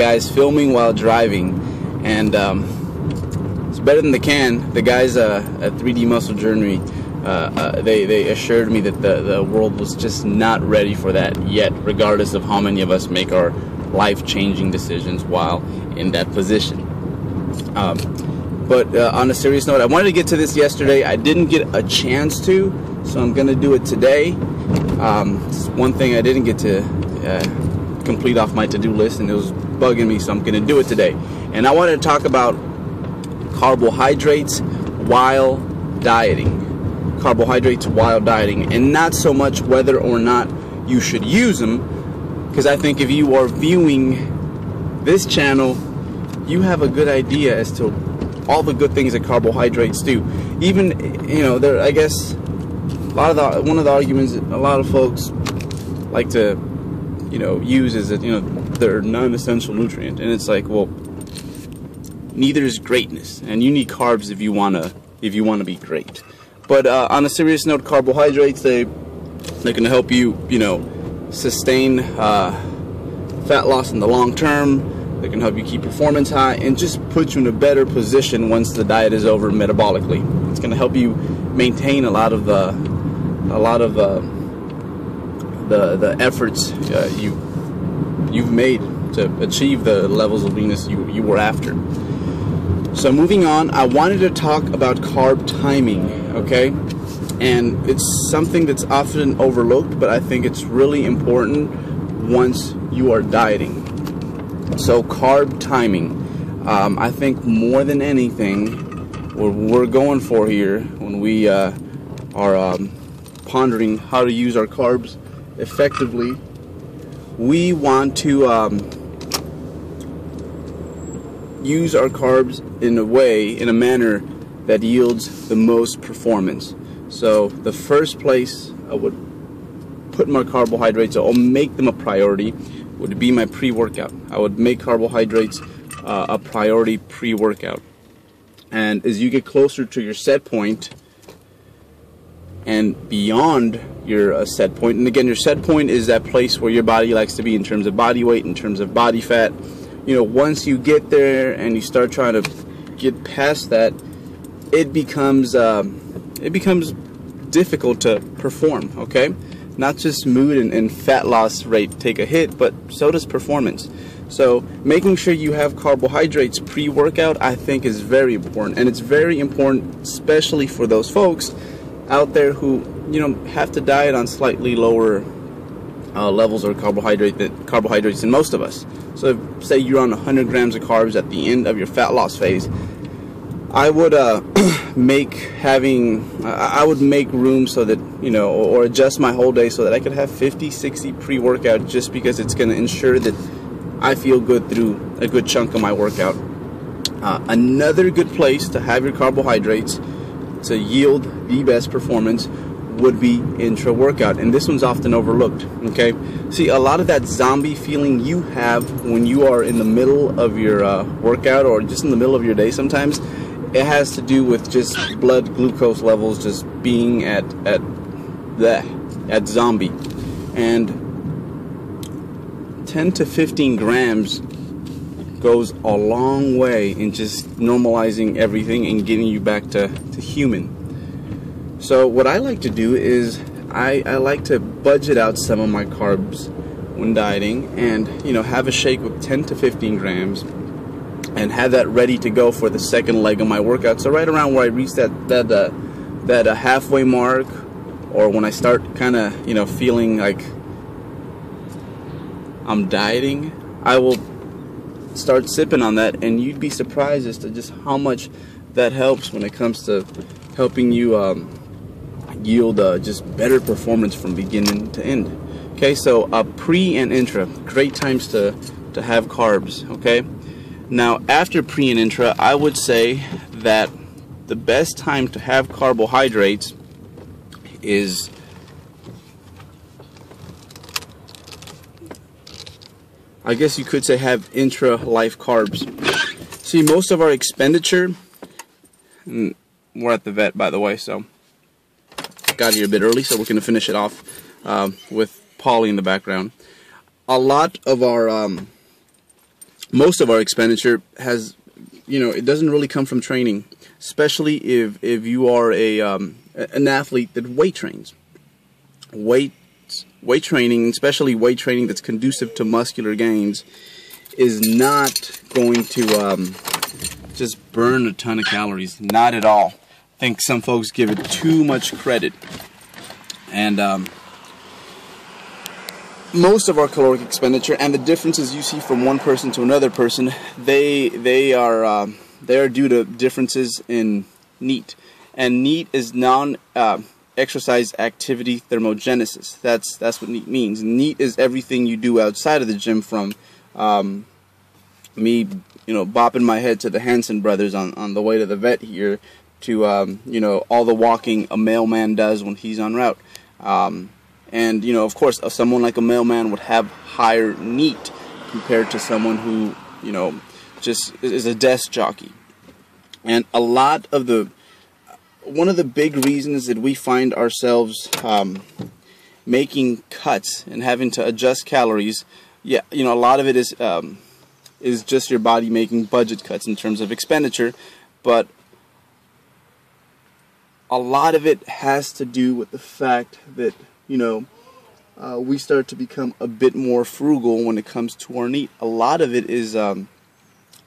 guys filming while driving, and it's better than the can. The guys at 3D Muscle Journey, they assured me that the world was just not ready for that yet, regardless of how many of us make our life-changing decisions while in that position. But on a serious note, I wanted to get to this yesterday. I didn't get a chance to, so I'm going to do it today. It's one thing I didn't get to complete off my to-do list, and it was bugging me, so I'm going to do it today. And I wanted to talk about carbohydrates while dieting. Carbohydrates while dieting, and not so much whether or not you should use them, because I think if you are viewing this channel, you have a good idea as to all the good things that carbohydrates do. Even, there, I guess, one of the arguments that a lot of folks like to, use is that, they're non-essential nutrient, and it's like, well, neither is greatness, and you need carbs if you wanna be great. But on a serious note, carbohydrates, they're gonna help you, sustain fat loss in the long term. They can help you keep performance high and just put you in a better position once the diet is over metabolically. It's going to help you maintain a lot of the efforts you've made to achieve the levels of leanness you were after. So moving on, I wanted to talk about carb timing, okay? And it's something that's often overlooked, but I think it's really important once you are dieting. So carb timing, I think more than anything, what we're going for here when we are pondering how to use our carbs effectively, we want to use our carbs in a manner that yields the most performance. So the first place I would put my carbohydrates, or make them a priority, would be my pre-workout. I would make carbohydrates a priority pre-workout. And as you get closer to your set point and beyond your set point, and again, your set point is that place where your body likes to be in terms of body weight, in terms of body fat. Once you get there and you start trying to get past that, it becomes difficult to perform, okay? Not just mood and fat loss rate take a hit, but so does performance. So making sure you have carbohydrates pre-workout, I think, is very important. And it's very important especially for those folks out there who have to diet on slightly lower levels of carbohydrates than most of us. So say you're on 100 grams of carbs at the end of your fat loss phase, I would make room so that, or adjust my whole day so that I could have 50, 60 pre-workout, just because it's going to ensure that I feel good through a good chunk of my workout. Another good place to have your carbohydrates to yield the best performance would be intra-workout, and this one's often overlooked, okay? See, a lot of that zombie feeling you have when you are in the middle of your workout, or just in the middle of your day sometimes, it has to do with just blood glucose levels just being at zombie. And 10 to 15 grams goes a long way in just normalizing everything and getting you back to human. So what I like to do is I like to budget out some of my carbs when dieting, and have a shake with 10 to 15 grams and have that ready to go for the second leg of my workout. So right around where I reach that halfway mark, or when I start kind of feeling like I'm dieting, I will start sipping on that, and you'd be surprised as to just how much that helps when it comes to helping you yield just better performance from beginning to end. Okay, so pre and intra, great times to have carbs. Okay, now after pre and intra, I would say that the best time to have carbohydrates is I guess you could say have intra-life carbs. See, most of our expenditure, and we're at the vet, by the way, so got here a bit early, so we're going to finish it off with Polly in the background. A lot of our most of our expenditure has, it doesn't really come from training, especially if you are an athlete that weight trains. Weight training, especially weight training that's conducive to muscular gains, is not going to just burn a ton of calories. Not at all. I think some folks give it too much credit. And most of our caloric expenditure and the differences you see from one person to another person, they are due to differences in NEAT. And NEAT is exercise activity thermogenesis. That's what NEAT means. NEAT is everything you do outside of the gym, from me, bopping my head to the Hanson brothers on the way to the vet here, to all the walking a mailman does when he's en route. And of course, someone like a mailman would have higher NEAT compared to someone who just is a desk jockey. And one of the big reasons that we find ourselves making cuts and having to adjust calories, a lot of it is just your body making budget cuts in terms of expenditure, but a lot of it has to do with the fact that we start to become a bit more frugal when it comes to our NEAT. A lot of it is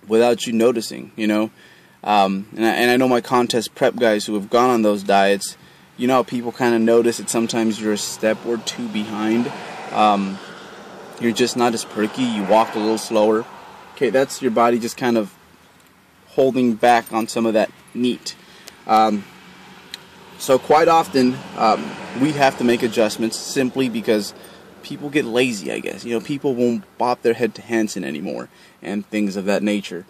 without you noticing, and I know my contest prep guys who have gone on those diets, people kind of notice that sometimes you're a step or two behind. You're just not as perky, you walk a little slower. Okay, that's your body just kind of holding back on some of that NEAT. So quite often, we have to make adjustments simply because people get lazy, I guess. People won't bop their head to Hanson anymore and things of that nature.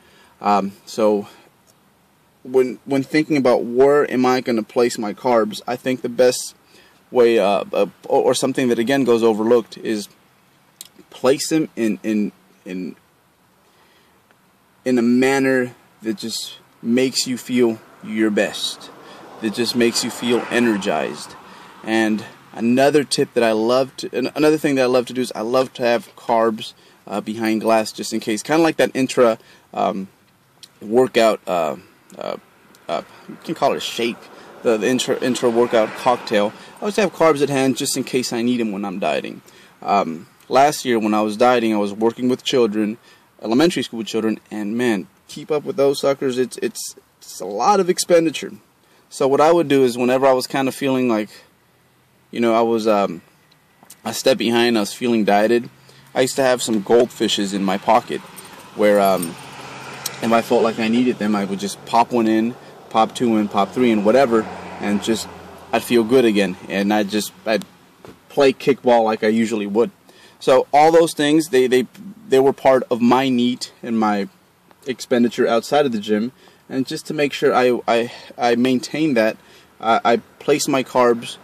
So when thinking about where am I going to place my carbs, I think the best way, or something that again goes overlooked, is place them in a manner that just makes you feel your best, that just makes you feel energized. And another thing that I love to do is I love to have carbs behind glass, just in case, kind of like that intra workout. You can call it a shake, the intra workout cocktail. I always have carbs at hand just in case I need them when I'm dieting. Last year when I was dieting, I was working with children, elementary school children, and man, keep up with those suckers, it's a lot of expenditure. So what I would do is, whenever I was kind of feeling like, I was a step behind, I was feeling dieted, I used to have some goldfishes in my pocket, where if I felt like I needed them, I would just pop one in, pop two in, pop three in, whatever, and just I'd feel good again, and I'd play kickball like I usually would. So all those things, they were part of my NEAT and my expenditure outside of the gym. And just to make sure I maintain that, I place my carbs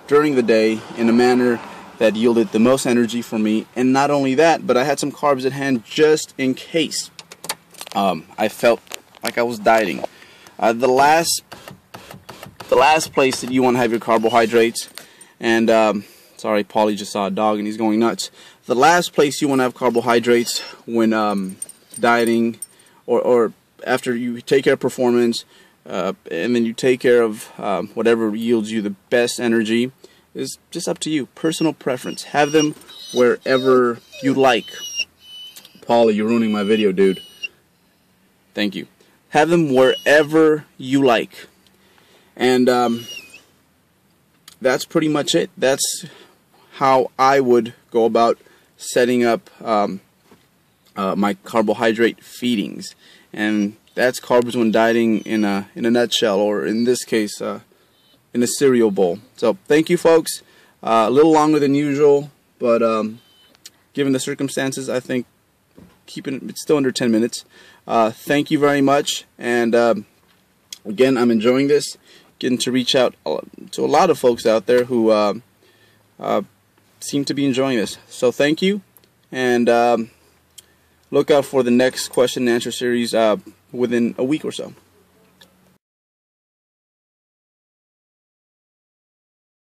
during the day in a manner that yielded the most energy for me. And not only that, but I had some carbs at hand just in case I felt like I was dieting. The last place that you want to have your carbohydrates, and sorry, Paulie just saw a dog and he's going nuts. The last place you want to have carbohydrates when dieting, or after you take care of performance, and then you take care of whatever yields you the best energy, is just up to you. Personal preference. Have them wherever you like. Paulie, you're ruining my video, dude. Thank you. Have them wherever you like. And that's pretty much it. That's how I would go about setting up my carbohydrate feedings. And that's carbs when dieting in a nutshell, or in this case, in a cereal bowl. So thank you, folks. A little longer than usual, but given the circumstances, I think it's still under 10 minutes. Thank you very much. And again, I'm enjoying this, getting to reach out to a lot of folks out there who seem to be enjoying this. So thank you, and look out for the next question and answer series within a week or so.